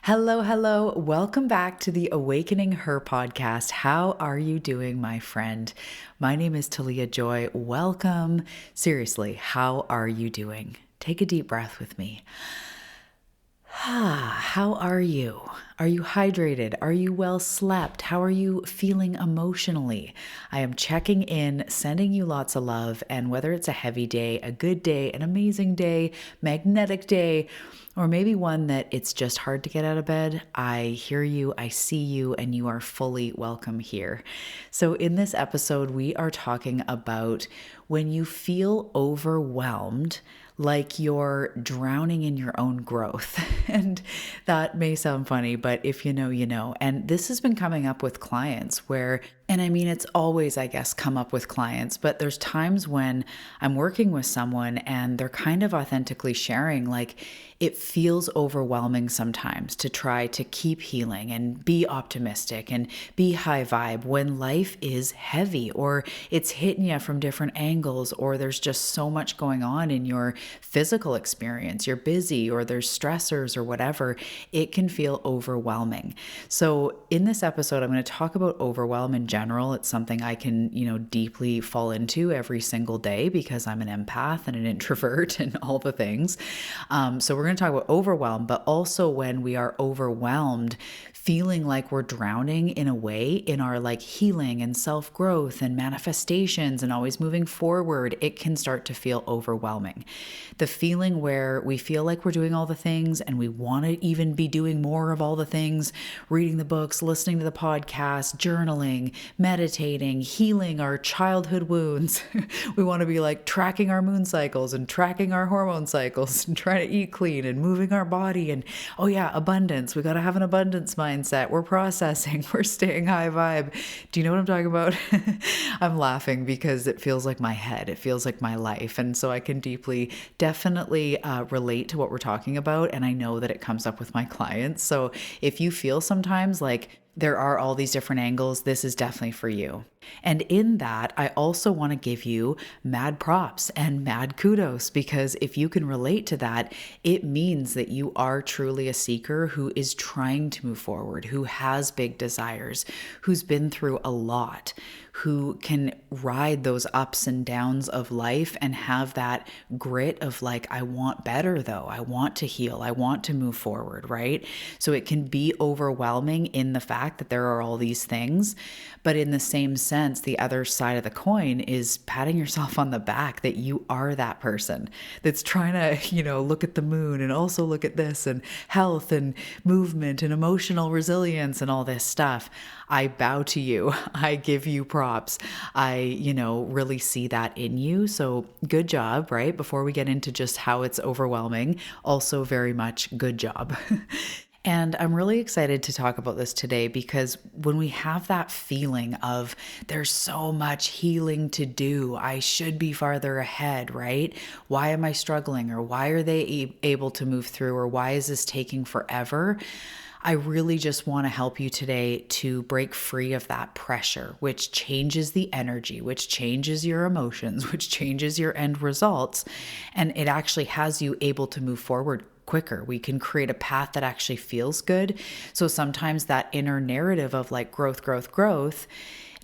Hello, hello. Welcome back to the Awakening Her podcast. How are you doing, my friend? My name is Talia Joy. Welcome. Seriously, how are you doing? Take a deep breath with me. How are you? Are you hydrated? Are you well slept? How are you feeling emotionally? I am checking in, sending you lots of love, and whether it's a heavy day, a good day, an amazing day, magnetic day, or maybe one that it's just hard to get out of bed, I hear you, I see you, and you are fully welcome here. So in this episode, we are talking about when you feel overwhelmed, like you're drowning in your own growth. And that may sound funny, but if you know, you know. And this has been coming up with clients where, and I mean, it's always, I guess, come up with clients, but there's times when I'm working with someone and they're kind of authentically sharing, like, it feels overwhelming sometimes to try to keep healing and be optimistic and be high vibe when life is heavy or it's hitting you from different angles, or there's just so much going on in your physical experience. You're busy or there's stressors or whatever. It can feel overwhelming. So in this episode, I'm going to talk about overwhelm in general. It's something I can, deeply fall into every single day because I'm an empath and an introvert and all the things. So we're going to talk about overwhelm, but also when we are overwhelmed, feeling like we're drowning in a way in our like healing and self-growth and manifestations and always moving forward, it can start to feel overwhelming. The feeling where we feel like we're doing all the things and we want to even be doing more of all the things, reading the books, listening to the podcast, journaling, meditating, healing our childhood wounds. We want to be like tracking our moon cycles and tracking our hormone cycles and trying to eat clean and moving our body. And oh yeah, abundance. We got to have an abundance mindset. We're processing. We're staying high vibe. Do you know what I'm talking about? I'm laughing because it feels like my head. It feels like my life. And so I can definitely relate to what we're talking about. And I know that it comes up with my clients. So if you feel sometimes like there are all these different angles, this is definitely for you. And in that, I also want to give you mad props and mad kudos, because if you can relate to that, it means that you are truly a seeker who is trying to move forward, who has big desires, who's been through a lot, who can ride those ups and downs of life and have that grit of like, I want better though. I want to heal. I want to move forward, right? So it can be overwhelming in the fact that there are all these things, but in the same sense, the other side of the coin is patting yourself on the back that you are that person that's trying to, look at the moon and also look at this and health and movement and emotional resilience and all this stuff. I bow to you. I give you props. I, really see that in you. So good job, right? Before we get into just how it's overwhelming, also very much good job. And I'm really excited to talk about this today because when we have that feeling of there's so much healing to do, I should be farther ahead, right? Why am I struggling? Or why are they able to move through? Or why is this taking forever? I really just want to help you today to break free of that pressure, which changes the energy, which changes your emotions, which changes your end results. And it actually has you able to move forward quicker. We can create a path that actually feels good. So sometimes that inner narrative of like growth, growth, growth,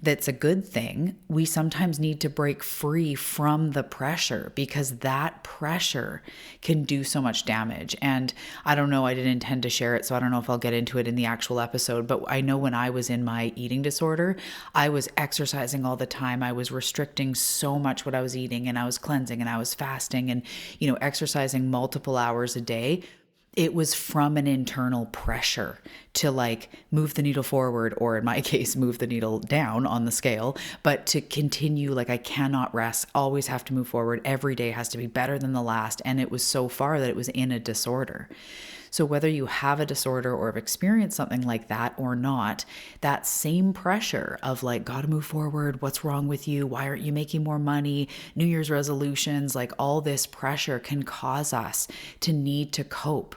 that's a good thing. We sometimes need to break free from the pressure because that pressure can do so much damage. And I don't know, I didn't intend to share it, so I don't know if I'll get into it in the actual episode, but I know when I was in my eating disorder, I was exercising all the time. I was restricting so much what I was eating, and I was cleansing and I was fasting and, exercising multiple hours a day. It was from an internal pressure to like move the needle forward, or in my case, move the needle down on the scale, but to continue, like I cannot rest, always have to move forward. Every day has to be better than the last. And it was so far that it was in a disorder. So whether you have a disorder or have experienced something like that or not, that same pressure of like, gotta move forward, what's wrong with you? Why aren't you making more money? New Year's resolutions, like all this pressure can cause us to need to cope,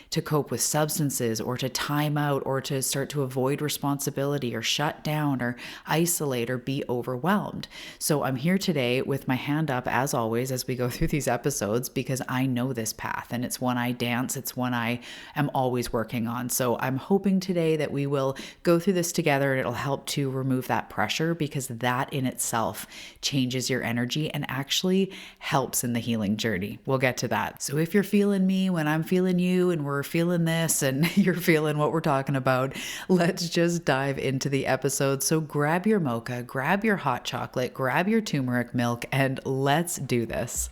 to cope with substances or to time out or to start to avoid responsibility or shut down or isolate or be overwhelmed. So I'm here today with my hand up, as always, as we go through these episodes, because I know this path and it's one I dance. It's one I am always working on. So I'm hoping today that we will go through this together and it'll help to remove that pressure, because that in itself changes your energy and actually helps in the healing journey. We'll get to that. So if you're feeling me when I'm feeling you and we're feeling this and you're feeling what we're talking about, let's just dive into the episode. So grab your mocha, grab your hot chocolate, grab your turmeric milk, and let's do this.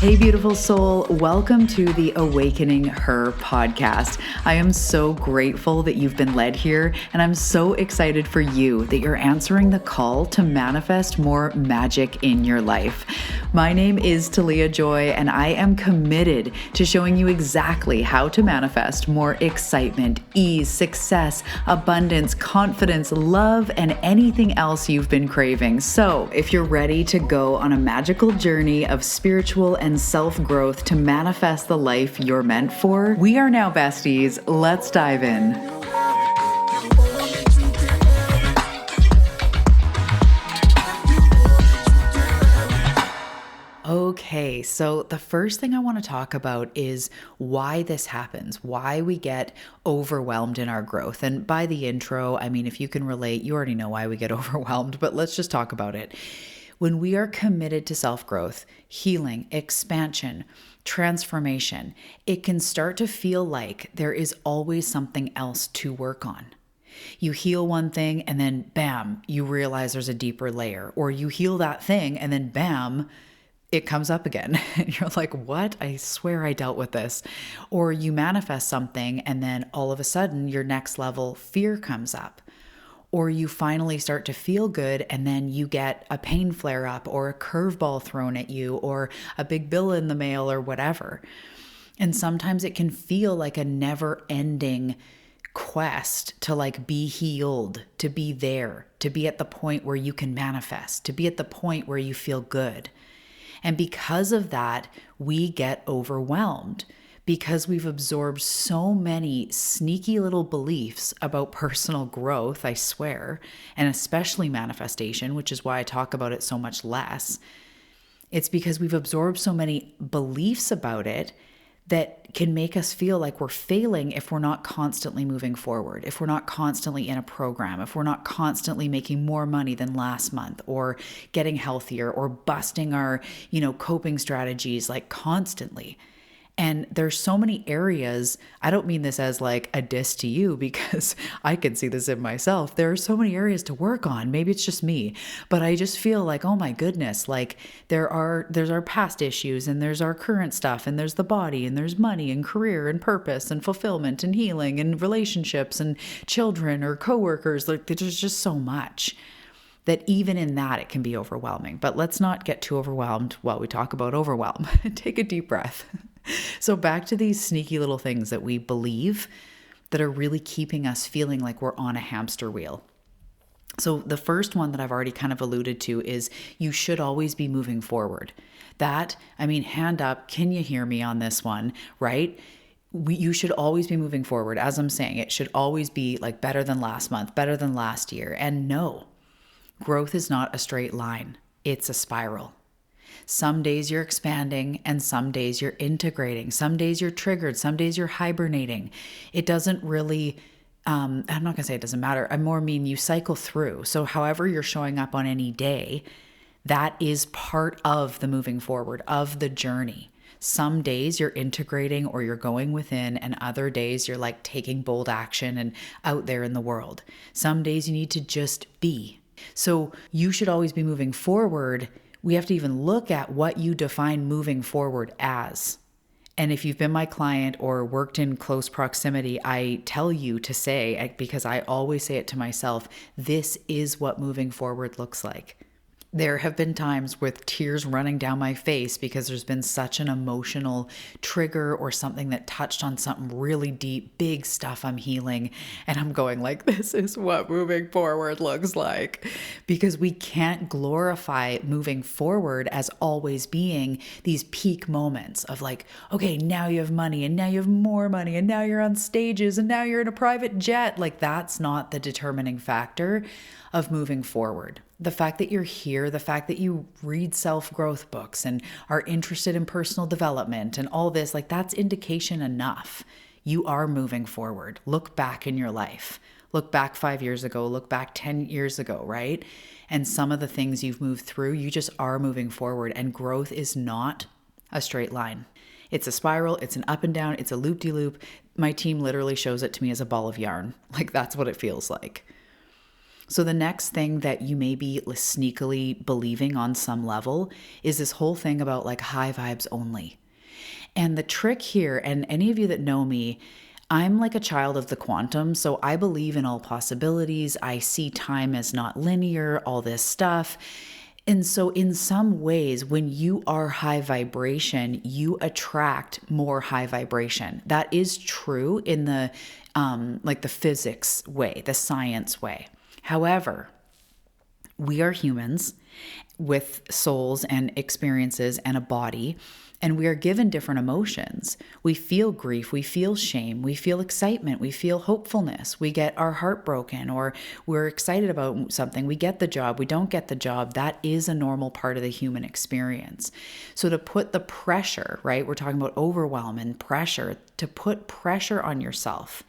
Hey, beautiful soul. Welcome to the Awakening Her podcast. I am so grateful that you've been led here, and I'm so excited for you that you're answering the call to manifest more magic in your life. My name is Talia Joy, and I am committed to showing you exactly how to manifest more excitement, ease, success, abundance, confidence, love, and anything else you've been craving. So if you're ready to go on a magical journey of spiritual and self-growth to manifest the life you're meant for, we are now besties. Let's dive in. Okay, so the first thing I want to talk about is why this happens, why we get overwhelmed in our growth. And by the intro, I mean, if you can relate, you already know why we get overwhelmed, but let's just talk about it. When we are committed to self-growth, healing, expansion, transformation, it can start to feel like there is always something else to work on. You heal one thing and then bam, you realize there's a deeper layer. Or you heal that thing and then bam, it comes up again. And you're like, what? I swear I dealt with this. Or you manifest something and then all of a sudden your next level fear comes up. Or you finally start to feel good and then you get a pain flare up or a curveball thrown at you or a big bill in the mail or whatever. And sometimes it can feel like a never ending quest to like be healed, to be there, to be at the point where you can manifest, to be at the point where you feel good. And because of that, we get overwhelmed, because we've absorbed so many sneaky little beliefs about personal growth, I swear, and especially manifestation, which is why I talk about it so much less. It's because we've absorbed so many beliefs about it that can make us feel like we're failing if we're not constantly moving forward, if we're not constantly in a program, if we're not constantly making more money than last month, or getting healthier, or busting our, coping strategies like constantly. And there's so many areas, I don't mean this as like a diss to you, because I can see this in myself. There are so many areas to work on. Maybe it's just me, but I just feel like, oh my goodness, like there's our past issues and there's our current stuff and there's the body and there's money and career and purpose and fulfillment and healing and relationships and children or coworkers. Like there's just so much that even in that it can be overwhelming. But let's not get too overwhelmed while we talk about overwhelm. Take a deep breath. So back to these sneaky little things that we believe that are really keeping us feeling like we're on a hamster wheel. So the first one that I've already kind of alluded to is you should always be moving forward. Hand up, can you hear me on this one, right? You should always be moving forward. As I'm saying, it should always be like better than last month, better than last year. And no, growth is not a straight line. It's a spiral. Some days you're expanding and some days you're integrating. Some days you're triggered. Some days you're hibernating. It doesn't really, I'm not going to say it doesn't matter. I more mean you cycle through. So however you're showing up on any day, that is part of the moving forward, of the journey. Some days you're integrating or you're going within, and other days you're like taking bold action and out there in the world. Some days you need to just be. So you should always be moving forward. We have to even look at what you define moving forward as. And if you've been my client or worked in close proximity, I tell you to say, because I always say it to myself, this is what moving forward looks like. There have been times with tears running down my face because there's been such an emotional trigger or something that touched on something really deep, big stuff I'm healing. And I'm going like, this is what moving forward looks like. Because we can't glorify moving forward as always being these peak moments of like, okay, now you have money and now you have more money and now you're on stages and now you're in a private jet. Like that's not the determining factor of moving forward. The fact that you're here, the fact that you read self-growth books and are interested in personal development and all this, like that's indication enough. You are moving forward. Look back in your life. Look back 5 years ago, look back 10 years ago, right? And some of the things you've moved through, you just are moving forward, and growth is not a straight line. It's a spiral, it's an up and down, it's a loop-de-loop. My team literally shows it to me as a ball of yarn. Like that's what it feels like. So the next thing that you may be sneakily believing on some level is this whole thing about like high vibes only. And the trick here, and any of you that know me, I'm like a child of the quantum. So I believe in all possibilities. I see time as not linear, all this stuff. And so in some ways, when you are high vibration, you attract more high vibration. That is true in the like the physics way, the science way. However, we are humans with souls and experiences and a body, and we are given different emotions. We feel grief, we feel shame, we feel excitement, we feel hopefulness, we get our heart broken, or we're excited about something, we get the job, we don't get the job. That is a normal part of the human experience. So to put the pressure, right, we're talking about overwhelm and pressure, to put pressure on yourself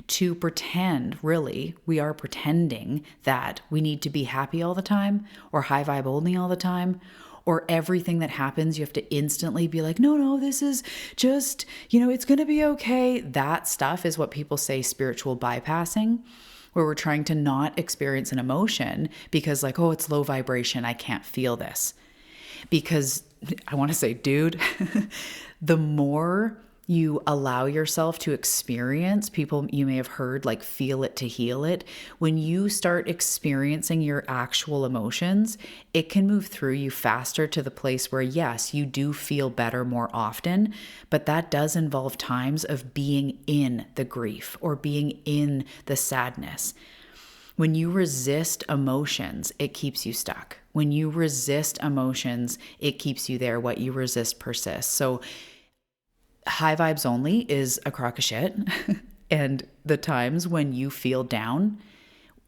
to pretend, really, we are pretending that we need to be happy all the time or high vibe only all the time, or everything that happens, you have to instantly be like, no, this is just, it's going to be okay. That stuff is what people say spiritual bypassing, where we're trying to not experience an emotion because like, oh, it's low vibration, I can't feel this. Because I want to say, dude, the more you allow yourself to experience, people you may have heard like feel it to heal it. When you start experiencing your actual emotions, it can move through you faster to the place where, yes, you do feel better more often, but that does involve times of being in the grief or being in the sadness. When you resist emotions, it keeps you stuck. When you resist emotions, it keeps you there. What you resist persists. So high vibes only is a crock of shit. And the times when you feel down,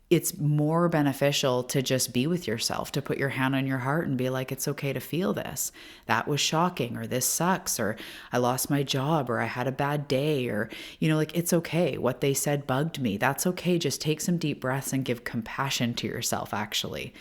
it's more beneficial to just be with yourself, to put your hand on your heart and be like, it's okay to feel this. That was shocking, or this sucks, or I lost my job, or I had a bad day, or, like it's okay. What they said bugged me. That's okay. Just take some deep breaths and give compassion to yourself, actually.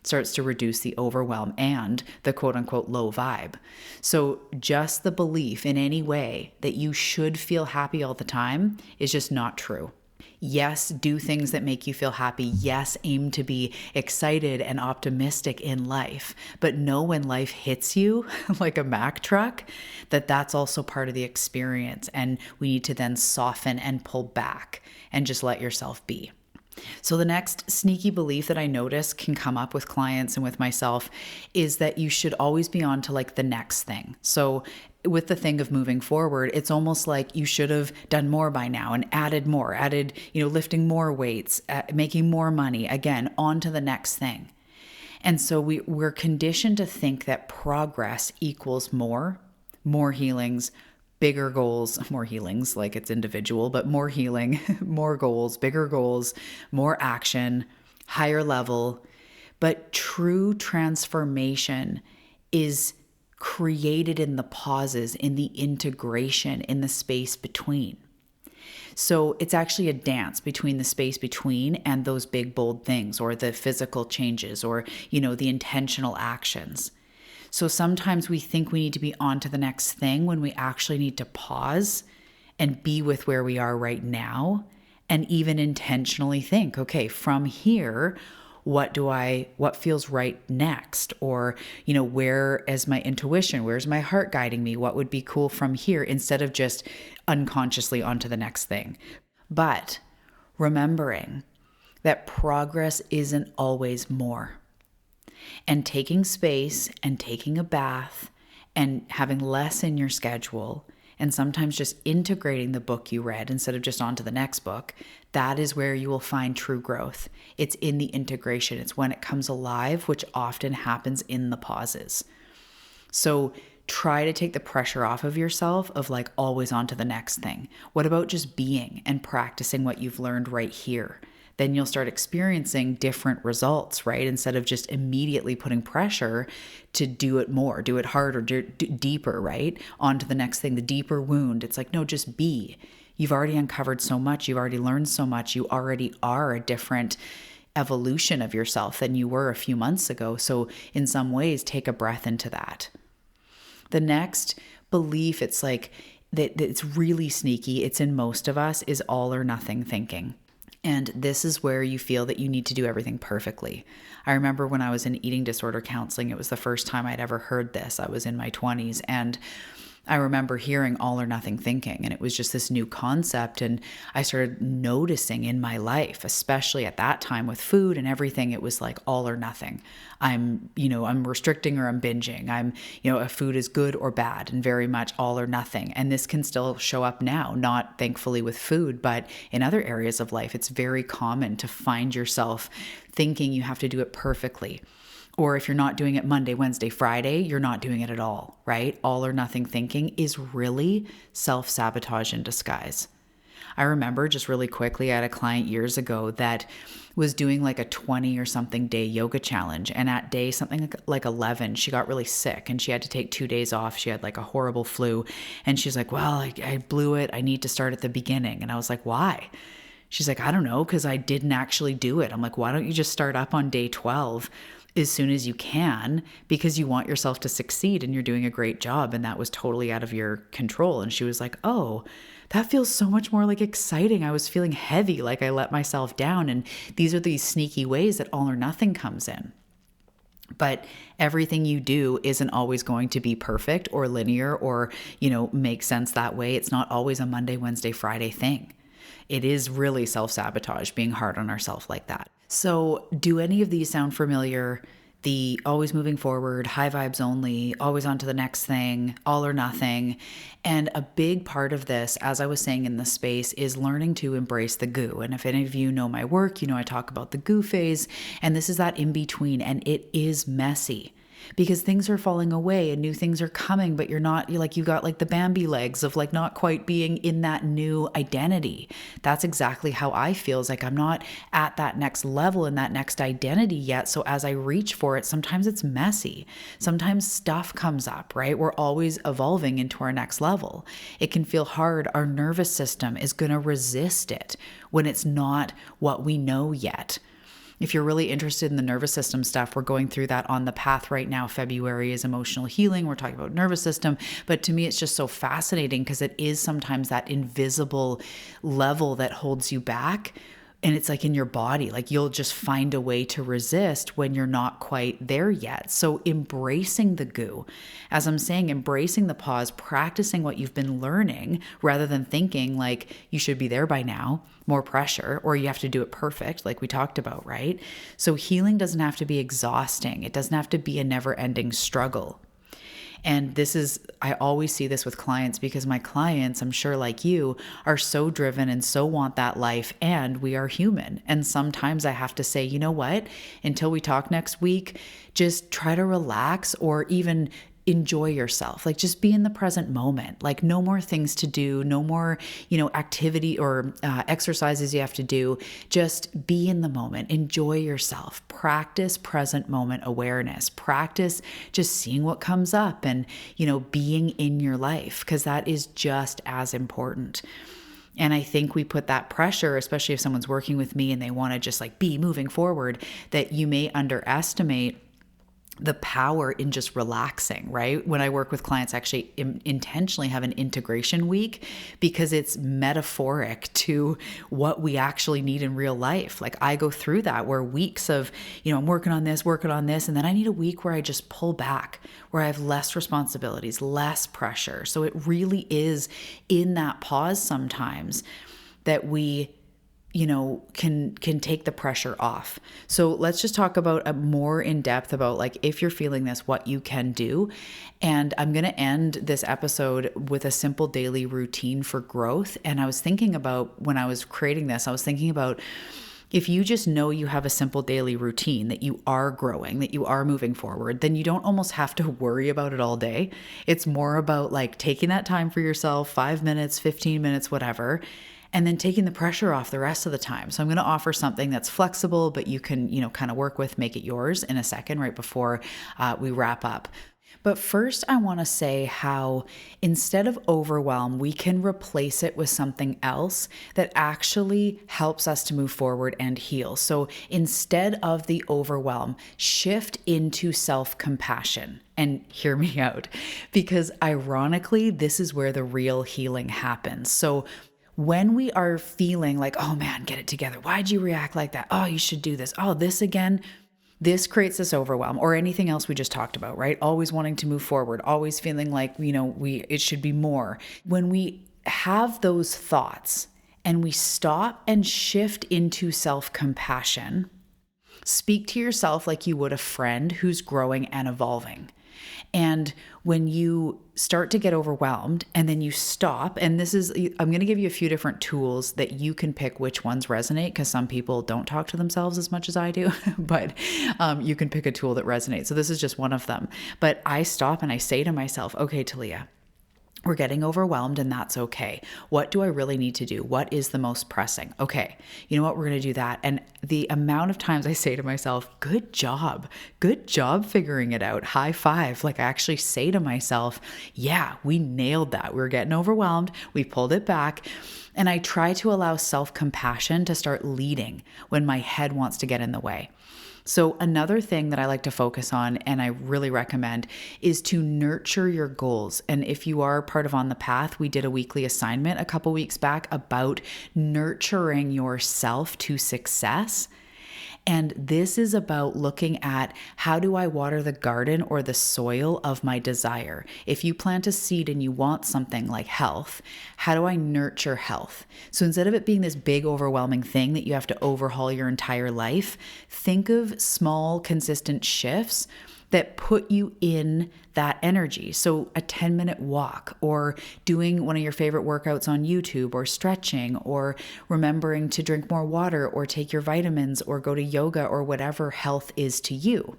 Starts to reduce the overwhelm and the quote unquote low vibe. So just the belief in any way that you should feel happy all the time is just not true. Yes, do things that make you feel happy. Yes, aim to be excited and optimistic in life. But know when life hits you like a Mack truck, that's also part of the experience. And we need to then soften and pull back and just let yourself be. So the next sneaky belief that I notice can come up with clients and with myself is that you should always be on to like the next thing. So with the thing of moving forward, it's almost like you should have done more by now and added more, lifting more weights, making more money, again, on to the next thing. And so we're conditioned to think that progress equals more healings, bigger goals, more healings, like it's individual, but more healing, more goals, bigger goals, more action, higher level. But true transformation is created in the pauses, in the integration, in the space between. So it's actually a dance between the space between and those big, bold things, or the physical changes, or, the intentional actions. So sometimes we think we need to be on to the next thing when we actually need to pause and be with where we are right now, and even intentionally think, okay, from here, what feels right next? Or, where is my intuition? Where's my heart guiding me? What would be cool from here, instead of just unconsciously onto the next thing. But remembering that progress isn't always more. And taking space and taking a bath and having less in your schedule, and sometimes just integrating the book you read instead of just on to the next book, that is where you will find true growth. It's in the integration. It's when it comes alive, which often happens in the pauses. So try to take the pressure off of yourself of like always on to the next thing. What about just being and practicing what you've learned right here? Then you'll start experiencing different results, right? Instead of just immediately putting pressure to do it more, do it harder, do deeper, right? On to the next thing, the deeper wound. It's like, no, just be. You've already uncovered so much. You've already learned so much. You already are a different evolution of yourself than you were a few months ago. So in some ways, take a breath into that. The next belief, it's like that it's really sneaky. It's in most of us, is all or nothing thinking. And this is where you feel that you need to do everything perfectly. I remember when I was in eating disorder counseling, it was the first time I'd ever heard this. I was in my 20s, and I remember hearing all or nothing thinking, and it was just this new concept. And I started noticing in my life, especially at that time with food and everything, it was like all or nothing. I'm restricting or I'm binging. A food is good or bad, and very much all or nothing. And this can still show up now, not thankfully with food, but in other areas of life. It's very common to find yourself thinking you have to do it perfectly. Or if you're not doing it Monday, Wednesday, Friday, you're not doing it at all, right? All or nothing thinking is really self-sabotage in disguise. I remember just really quickly, I had a client years ago that was doing like a 20 or something day yoga challenge. And at day something like 11, she got really sick and she had to take 2 days off. She had like a horrible flu. And she's like, well, I blew it. I need to start at the beginning. And I was like, why? She's like, I don't know, because I didn't actually do it. I'm like, why don't you just start up on day 12 as soon as you can, because you want yourself to succeed and you're doing a great job, and that was totally out of your control. And she was like, oh, that feels so much more like exciting. I was feeling heavy, like I let myself down. And these are these sneaky ways that all or nothing comes in. But everything you do isn't always going to be perfect or linear or, make sense that way. It's not always a Monday, Wednesday, Friday thing. It is really self-sabotage, being hard on ourselves like that. So do any of these sound familiar? The always moving forward, high vibes only, always on to the next thing, all or nothing. And a big part of this, as I was saying in the space, is learning to embrace the goo. And if any of you know my work, I talk about the goo phase, and this is that in between, and it is messy. Because things are falling away and new things are coming, but you got like the Bambi legs of like not quite being in that new identity. That's exactly how I feel. It's like I'm not at that next level in that next identity yet. So as I reach for it, sometimes it's messy. Sometimes stuff comes up, right? We're always evolving into our next level. It can feel hard. Our nervous system is going to resist it when it's not what we know yet. If you're really interested in the nervous system stuff, we're going through that on the path right now. February is emotional healing. We're talking about nervous system. But to me, it's just so fascinating because it is sometimes that invisible level that holds you back. And it's like in your body, like you'll just find a way to resist when you're not quite there yet. So embracing the goo, as I'm saying, embracing the pause, practicing what you've been learning rather than thinking like you should be there by now, more pressure, or you have to do it perfect, like we talked about, right? So healing doesn't have to be exhausting. It doesn't have to be a never-ending struggle. And I always see this with clients because my clients, I'm sure like you, are so driven and so want that life, and we are human. And sometimes I have to say, you know what, until we talk next week, just try to relax or even enjoy yourself. Like just be in the present moment. Like no more things to do, no more, activity or exercises you have to do. Just be in the moment, enjoy yourself, practice present moment awareness, practice just seeing what comes up and, being in your life, because that is just as important. And I think we put that pressure, especially if someone's working with me and they want to just like be moving forward, that you may underestimate the power in just relaxing, right? When I work with clients, I actually intentionally have an integration week because it's metaphoric to what we actually need in real life. Like I go through that where weeks of, I'm working on this, and then I need a week where I just pull back, where I have less responsibilities, less pressure. So it really is in that pause sometimes that we can take the pressure off. So let's just talk about more in depth about like, if you're feeling this, what you can do. And I'm going to end this episode with a simple daily routine for growth. And I was thinking about, when I was creating this, I was thinking about, if you just know you have a simple daily routine, that you are growing, that you are moving forward, then you don't almost have to worry about it all day. It's more about like taking that time for yourself, 5 minutes, 15 minutes, whatever, and then taking the pressure off the rest of the time. So I'm going to offer something that's flexible, but you can, kind of work with, make it yours in a second, right before we wrap up. But first, I want to say how instead of overwhelm, we can replace it with something else that actually helps us to move forward and heal. So instead of the overwhelm, shift into self-compassion. And hear me out, because ironically, this is where the real healing happens. So when we are feeling like, oh man, get it together. Why'd you react like that? Oh, you should do this. Oh, this again. This creates this overwhelm, or anything else we just talked about, right? Always wanting to move forward, always feeling like, it should be more. When we have those thoughts and we stop and shift into self-compassion, speak to yourself like you would a friend who's growing and evolving. And when you start to get overwhelmed and then you stop, and I'm going to give you a few different tools that you can pick which ones resonate, because some people don't talk to themselves as much as I do, but you can pick a tool that resonates. So this is just one of them. But I stop and I say to myself, okay, Talia, we're getting overwhelmed, and that's okay. What do I really need to do? What is the most pressing? Okay, you know what? We're going to do that. And the amount of times I say to myself, good job figuring it out. High five. Like, I actually say to myself, yeah, we nailed that. We were getting overwhelmed. We pulled it back. And I try to allow self-compassion to start leading when my head wants to get in the way. So another thing that I like to focus on, and I really recommend, is to nurture your goals. And if you are part of On the Path, we did a weekly assignment a couple weeks back about nurturing yourself to success. And this is about looking at, how do I water the garden or the soil of my desire? If you plant a seed and you want something like health, how do I nurture health? So instead of it being this big overwhelming thing that you have to overhaul your entire life, think of small, consistent shifts that put you in that energy. So a 10-minute walk, or doing one of your favorite workouts on YouTube, or stretching, or remembering to drink more water, or take your vitamins, or go to yoga, or whatever health is to you.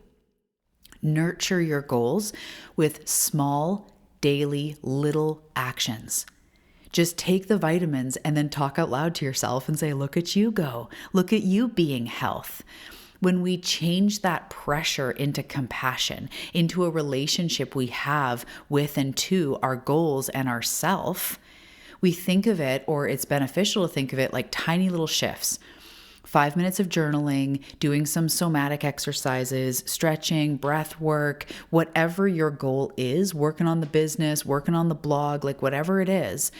Nurture your goals with small, daily, little actions. Just take the vitamins and then talk out loud to yourself and say, look at you go. Look at you being health. When we change that pressure into compassion, into a relationship we have with and to our goals and ourself, we think of it, or it's beneficial to think of it, like tiny little shifts. 5 minutes of journaling, doing some somatic exercises, stretching, breath work, whatever your goal is, working on the business, working on the blog, like whatever it is,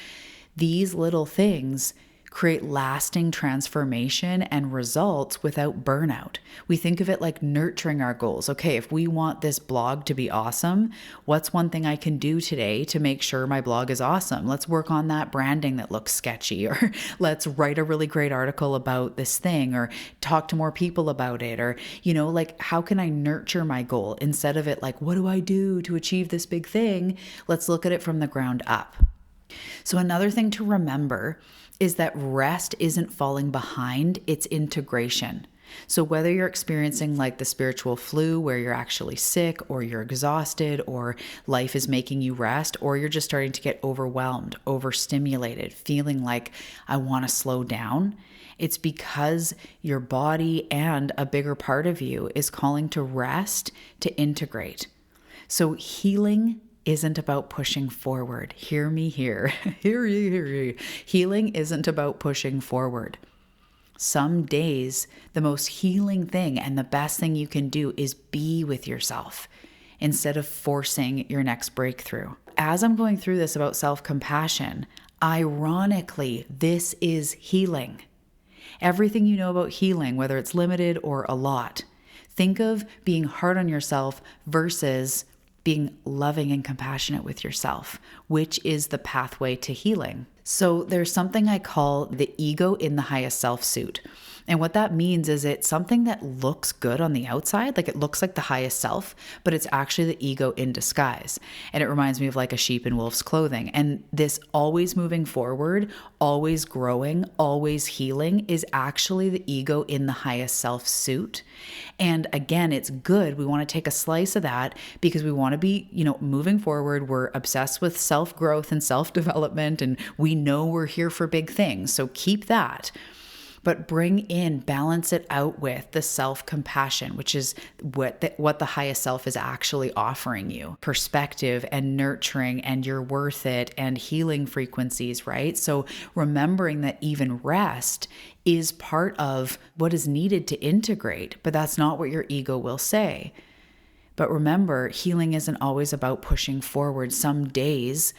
these little things create lasting transformation and results without burnout. We think of it like nurturing our goals. Okay, if we want this blog to be awesome, what's one thing I can do today to make sure my blog is awesome? Let's work on that branding that looks sketchy, or let's write a really great article about this thing, or talk to more people about it, or, like, how can I nurture my goal instead of it like, what do I do to achieve this big thing? Let's look at it from the ground up. So another thing to remember is that rest isn't falling behind, it's integration. So whether you're experiencing like the spiritual flu where you're actually sick, or you're exhausted, or life is making you rest, or you're just starting to get overwhelmed, overstimulated, feeling like I want to slow down, it's because your body and a bigger part of you is calling to rest, to integrate. So healing isn't about pushing forward. Hear me here. Hear ye. Healing isn't about pushing forward. Some days, the most healing thing and the best thing you can do is be with yourself instead of forcing your next breakthrough. As I'm going through this about self-compassion, ironically, this is healing. Everything you know about healing, whether it's limited or a lot, think of being hard on yourself versus being loving and compassionate with yourself, which is the pathway to healing. So there's something I call the ego in the highest self suit. And what that means is it's something that looks good on the outside, like it looks like the highest self, but it's actually the ego in disguise. And it reminds me of like a sheep in wolf's clothing. And this always moving forward, always growing, always healing is actually the ego in the highest self suit. And again, it's good. We want to take a slice of that because we want to be, moving forward. We're obsessed with self growth and self development, and we know we're here for big things. So keep that. But balance it out with the self-compassion, which is what the highest self is actually offering you. Perspective and nurturing, and you're worth it, and healing frequencies, right? So remembering that even rest is part of what is needed to integrate, but that's not what your ego will say. But remember, healing isn't always about pushing forward. Some days,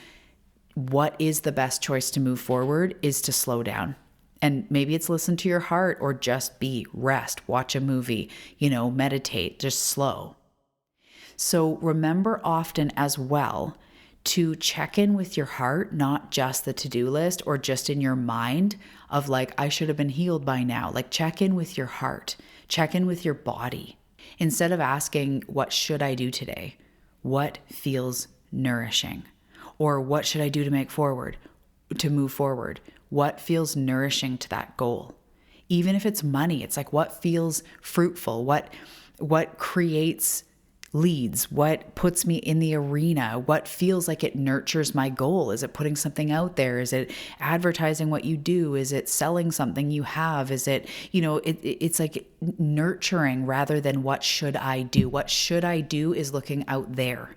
what is the best choice to move forward is to slow down. And maybe it's listen to your heart or just rest, watch a movie, meditate, just slow. So remember often as well to check in with your heart, not just the to-do list or just in your mind of like, I should have been healed by now. Like check in with your heart, check in with your body. Instead of asking, what should I do today? What feels nourishing? Or what should I do to move forward? What feels nourishing to that goal? Even if it's money, it's like what feels fruitful, what creates leads, what puts me in the arena, what feels like it nurtures my goal. Is it putting something out there? Is it advertising what you do? Is it selling something you have? Is it, it's like nurturing rather than what should I do? What should I do is looking out there.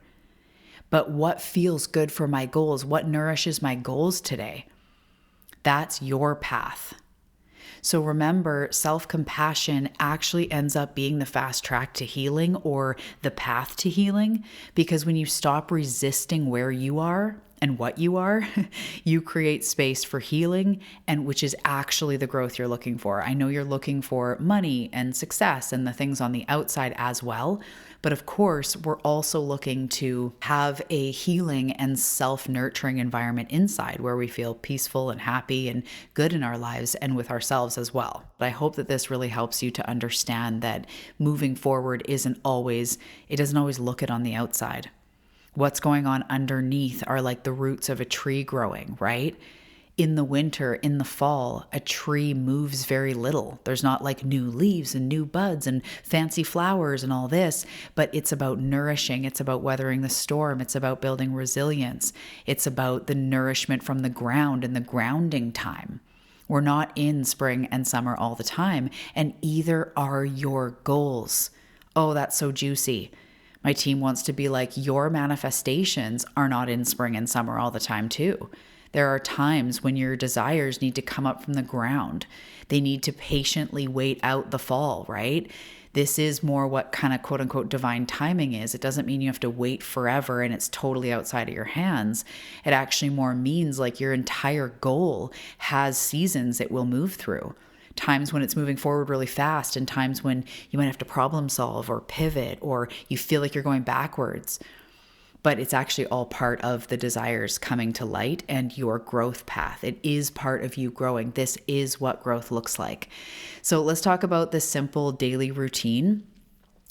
But what feels good for my goals? What nourishes my goals today? That's your path. So remember, self-compassion actually ends up being the fast track to healing or the path to healing, because when you stop resisting where you are and what you are, you create space for healing, and which is actually the growth you're looking for. I know you're looking for money and success and the things on the outside as well, but of course, we're also looking to have a healing and self-nurturing environment inside where we feel peaceful and happy and good in our lives and with ourselves as well. But I hope that this really helps you to understand that moving forward it doesn't always look it on the outside. What's going on underneath are like the roots of a tree growing, right? In the winter, in the fall, a tree moves very little. There's not like new leaves and new buds and fancy flowers and all this, but it's about nourishing. It's about weathering the storm. It's about building resilience. It's about the nourishment from the ground and the grounding time. We're not in spring and summer all the time, and either are your goals. Oh, that's so juicy. My team wants to be like, your manifestations are not in spring and summer all the time too. There are times when your desires need to come up from the ground. They need to patiently wait out the fall, right? This is more what kind of quote unquote divine timing is. It doesn't mean you have to wait forever and it's totally outside of your hands. It actually more means like your entire goal has seasons it will move through. Times when it's moving forward really fast and times when you might have to problem solve or pivot or you feel like you're going backwards. But it's actually all part of the desires coming to light and your growth path. It is part of you growing. This is what growth looks like. So let's talk about this simple daily routine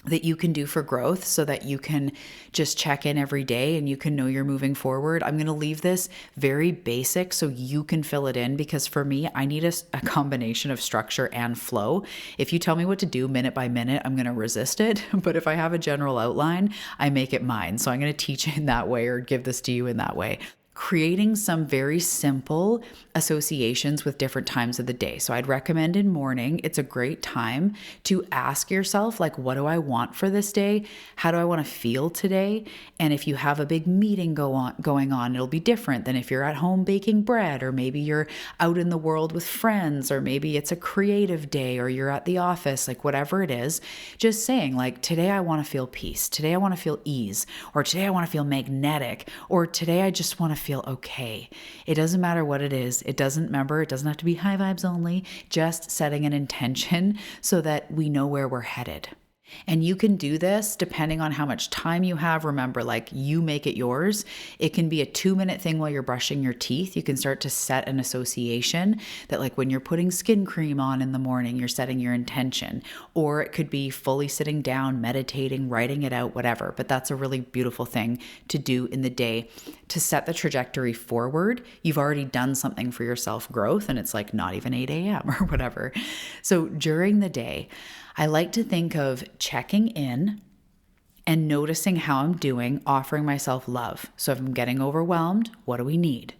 that you can do for growth so that you can just check in every day and you can know you're moving forward. I'm going to leave this very basic so you can fill it in, because for me, I need a combination of structure and flow. If you tell me what to do minute by minute, I'm going to resist it. But if I have a general outline, I make it mine. So I'm going to teach it in that way or give this to you in that way. Creating some very simple associations with different times of the day. So I'd recommend in morning, it's a great time to ask yourself, like, what do I want for this day? How do I want to feel today? And if you have a big meeting going on, it'll be different than if you're at home baking bread, or maybe you're out in the world with friends, or maybe it's a creative day, or you're at the office, like whatever it is, just saying like, today I want to feel peace. Today I want to feel ease, or today I want to feel magnetic, or today I just want to feel okay. It doesn't matter what it is. It doesn't have to be high vibes only, just setting an intention so that we know where we're headed. And you can do this depending on how much time you have. Remember, like, you make it yours. It can be a 2-minute thing while you're brushing your teeth. You can start to set an association that, like, when you're putting skin cream on in the morning, you're setting your intention. Or it could be fully sitting down, meditating, writing it out, whatever. But that's a really beautiful thing to do in the day to set the trajectory forward. You've already done something for your self growth, and it's like not even 8 a.m. or whatever. So during the day, I like to think of checking in and noticing how I'm doing, offering myself love. So if I'm getting overwhelmed, what do we need?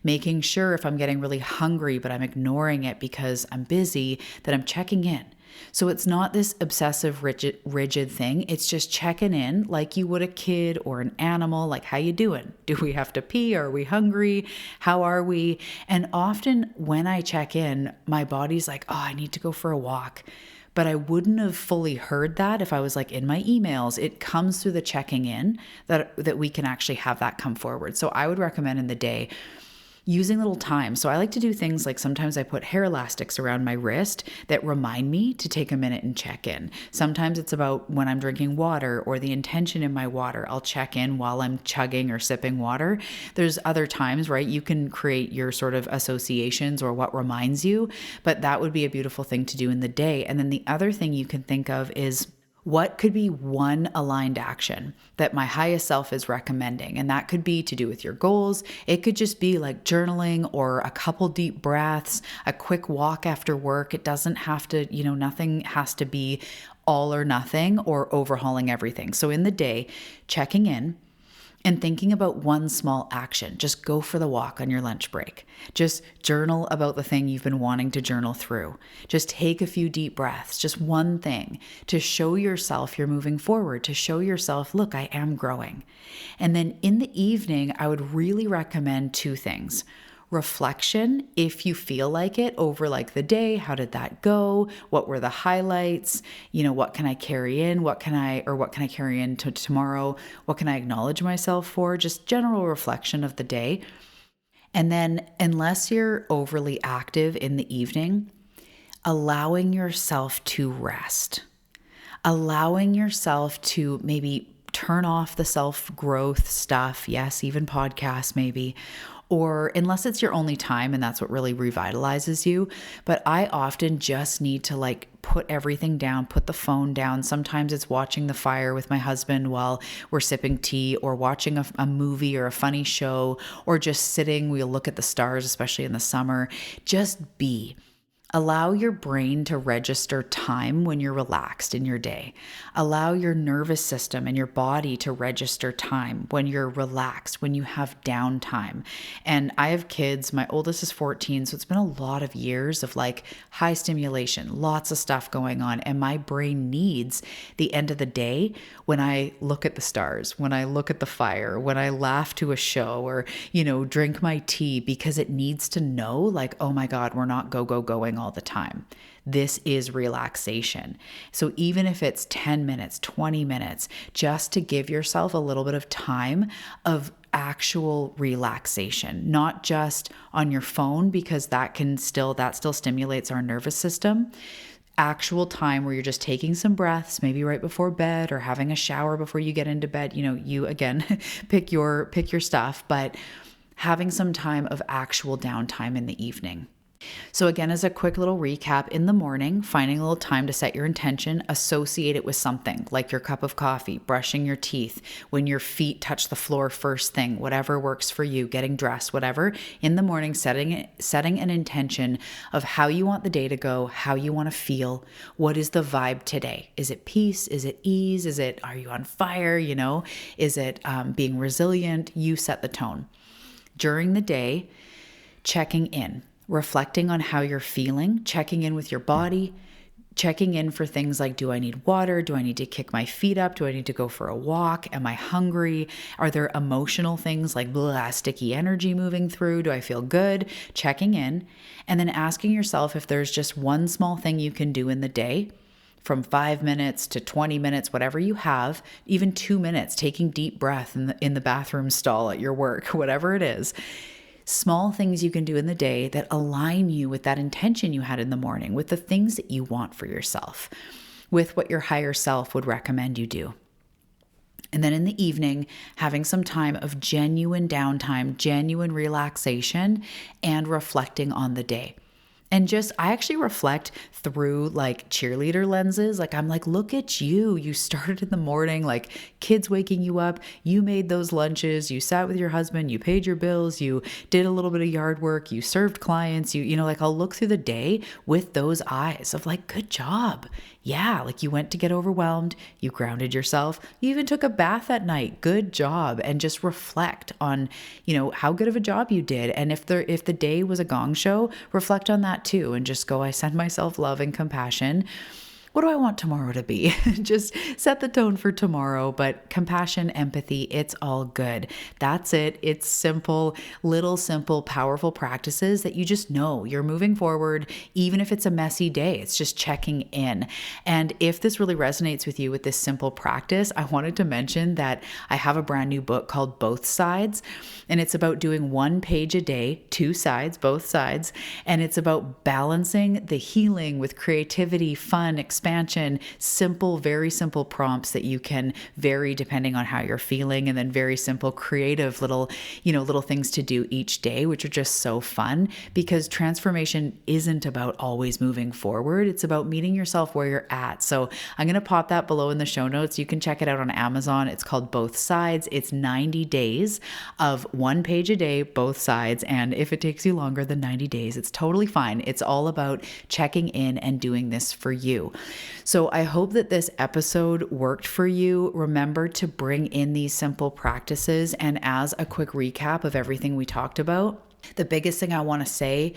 Making sure if I'm getting really hungry, but I'm ignoring it because I'm busy, that I'm checking in. So it's not this obsessive, rigid thing. It's just checking in like you would a kid or an animal, like, how you doing? Do we have to pee? Are we hungry? How are we? And often when I check in, my body's like, oh, I need to go for a walk. But I wouldn't have fully heard that if I was like in my emails. It comes through the checking in that we can actually have that come forward. So I would recommend in the day using little time. So I like to do things like sometimes I put hair elastics around my wrist that remind me to take a minute and check in. Sometimes it's about when I'm drinking water or the intention in my water. I'll check in while I'm chugging or sipping water. There's other times, right? You can create your sort of associations or what reminds you, but that would be a beautiful thing to do in the day. And then the other thing you can think of is, what could be one aligned action that my highest self is recommending? And that could be to do with your goals. It could just be like journaling or a couple deep breaths, a quick walk after work. It doesn't have to, nothing has to be all or nothing or overhauling everything. So in the day, checking in and thinking about one small action. Just go for the walk on your lunch break. Just journal about the thing you've been wanting to journal through. Just take a few deep breaths, just one thing to show yourself you're moving forward, to show yourself, look, I am growing. And then in the evening, I would really recommend 2 things. Reflection, if you feel like it, over like the day. How did that go? What were the highlights? What can I carry in? What can I carry into tomorrow? What can I acknowledge myself for? Just general reflection of the day. And then, unless you're overly active in the evening, allowing yourself to rest, allowing yourself to maybe turn off the self-growth stuff. Yes, even podcasts maybe. Or unless it's your only time and that's what really revitalizes you. But I often just need to like put everything down, put the phone down. Sometimes it's watching the fire with my husband while we're sipping tea, or watching a movie or a funny show, or just sitting. We'll look at the stars, especially in the summer. Just be. Allow your brain to register time when you're relaxed in your day. Allow your nervous system and your body to register time when you're relaxed, when you have downtime. And I have kids. My oldest is 14, so it's been a lot of years of like high stimulation, lots of stuff going on. And my brain needs the end of the day when I look at the stars, when I look at the fire, when I laugh to a show or, drink my tea, because it needs to know like, oh my God, we're not going all the time. This is relaxation. So even if it's 10 minutes, 20 minutes, just to give yourself a little bit of time of actual relaxation, not just on your phone, because that still stimulates our nervous system. Actual time where you're just taking some breaths, maybe right before bed or having a shower before you get into bed. You again, pick your stuff, but having some time of actual downtime in the evening. So again, as a quick little recap, in the morning, finding a little time to set your intention, associate it with something like your cup of coffee, brushing your teeth, when your feet touch the floor first thing, whatever works for you, getting dressed, whatever. In the morning, setting an intention of how you want the day to go, how you want to feel, what is the vibe today? Is it peace? Is it ease? Are you on fire? Is it being resilient? You set the tone. During the day, checking in. Reflecting on how you're feeling, checking in with your body, checking in for things like, do I need water? Do I need to kick my feet up? Do I need to go for a walk? Am I hungry? Are there emotional things like sticky energy moving through? Do I feel good? Checking in, and then asking yourself if there's just one small thing you can do in the day, from 5 minutes to 20 minutes, whatever you have, even 2 minutes, taking deep breath in the bathroom stall at your work, whatever it is. Small things you can do in the day that align you with that intention you had in the morning, with the things that you want for yourself. with what your higher self would recommend you do. And then in the evening, having some time of genuine downtime, genuine relaxation, and reflecting on the day. And I actually reflect through like cheerleader lenses. Like I'm like, look at you. You started in the morning, like kids waking you up. You made those lunches. You sat with your husband. You paid your bills. You did a little bit of yard work. You served clients. Like I'll look through the day with those eyes of like, good job. Yeah, like you went to get overwhelmed, you grounded yourself, you even took a bath at night. Good job. And just reflect on, how good of a job you did. And if the day was a gong show, reflect on that too and just go, I send myself love and compassion. What do I want tomorrow to be? Just set the tone for tomorrow, but compassion, empathy, it's all good. That's it. It's simple, powerful practices that you just know you're moving forward, even if it's a messy day. It's just checking in. And if this really resonates with you with this simple practice, I wanted to mention that I have a brand new book called Both Sides, and it's about doing 1 page a day, 2 sides, both sides, and it's about balancing the healing with creativity, fun, expansion, very simple prompts that you can vary depending on how you're feeling, and then very simple creative little things to do each day, which are just so fun because transformation isn't about always moving forward. It's about meeting yourself where you're at. So I'm going to pop that below in the show notes. You can check it out on Amazon. It's called Both Sides. It's 90 days of 1 page a day, both sides. And if it takes you longer than 90 days, it's totally fine. It's all about checking in and doing this for you. So I hope that this episode worked for you. Remember to bring in these simple practices. And as a quick recap of everything we talked about, the biggest thing I want to say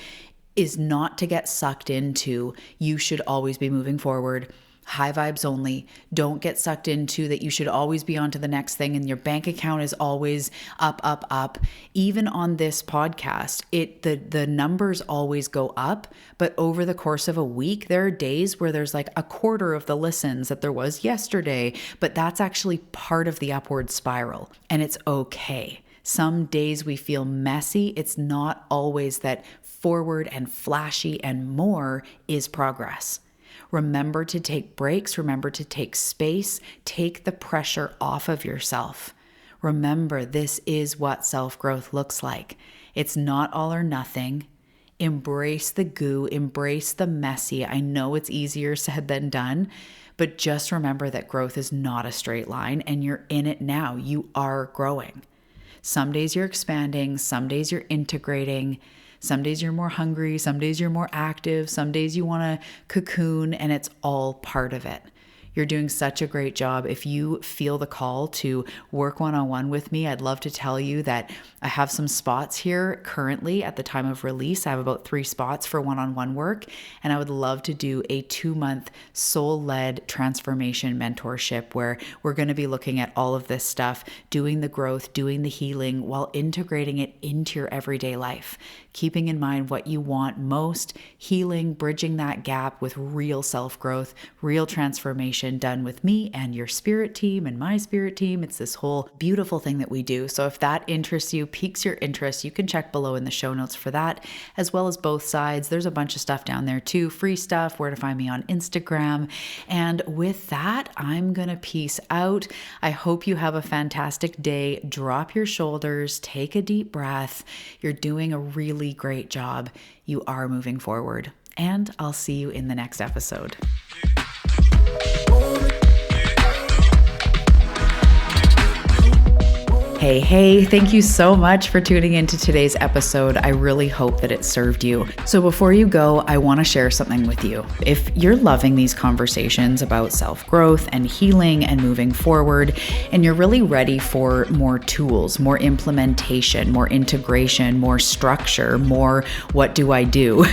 is not to get sucked into you should always be moving forward. High vibes only. Don't get sucked into that you should always be on to the next thing and your bank account is always up, up, up. Even on this podcast, the numbers always go up, but over the course of a week, there are days where there's like a quarter of the listens that there was yesterday, but that's actually part of the upward spiral, and it's okay. Some days we feel messy. It's not always that forward and flashy and more is progress. Remember to take breaks. Remember to take space. Take the pressure off of yourself. Remember, this is what self-growth looks like. It's not all or nothing. Embrace the goo. Embrace the messy. I know it's easier said than done, but just remember that growth is not a straight line and you're in it now. You are growing. Some days you're expanding. Some days you're integrating. Some days you're more hungry, some days you're more active, some days you want to cocoon, and it's all part of it. You're doing such a great job. If you feel the call to work one-on-one with me, I'd love to tell you that I have some spots here currently at the time of release. I have about 3 spots for one-on-one work, and I would love to do a 2-month soul-led transformation mentorship where we're going to be looking at all of this stuff, doing the growth, doing the healing while integrating it into your everyday life, keeping in mind what you want most, healing, bridging that gap with real self-growth, real transformation done with me and your spirit team and my spirit team. It's this whole beautiful thing that we do. So if that interests you, piques your interest, you can check below in the show notes for that, as well as Both Sides. There's a bunch of stuff down there too, free stuff, where to find me on Instagram. And with that, I'm going to peace out. I hope you have a fantastic day. Drop your shoulders, take a deep breath. You're doing a really great job. You are moving forward. And I'll see you in the next episode. Hey, thank you so much for tuning into today's episode. I really hope that it served you. So before you go, I want to share something with you. If you're loving these conversations about self-growth and healing and moving forward, and you're really ready for more tools, more implementation, more integration, more structure, more what do I do?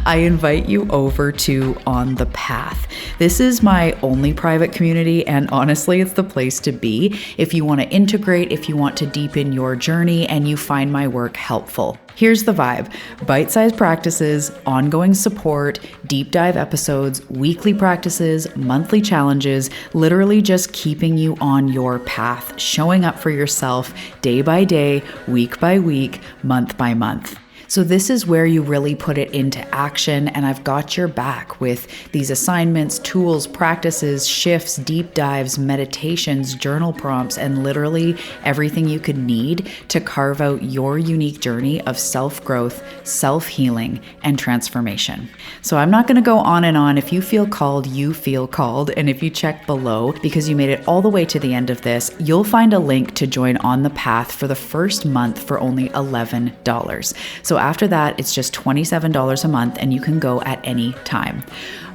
I invite you over to On the Path. This is my only private community, and honestly, it's the place to be if you want to integrate, if you want to deepen your journey, and you find my work helpful. Here's the vibe: bite-sized practices, ongoing support, deep dive episodes, weekly practices, monthly challenges, literally just keeping you on your path, showing up for yourself day by day, week by week, month by month. So this is where you really put it into action, and I've got your back with these assignments, tools, practices, shifts, deep dives, meditations, journal prompts, and literally everything you could need to carve out your unique journey of self-growth, self-healing, and transformation. So I'm not going to go on and on. If you feel called, you feel called. And if you check below, because you made it all the way to the end of this, you'll find a link to join On the Path for the first month for only $11. So after that, it's just $27 a month and you can go at any time.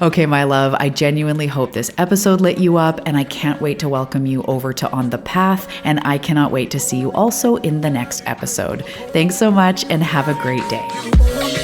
Okay, my love, I genuinely hope this episode lit you up, and I can't wait to welcome you over to On the Path, and I cannot wait to see you also in the next episode. Thanks so much and have a great day.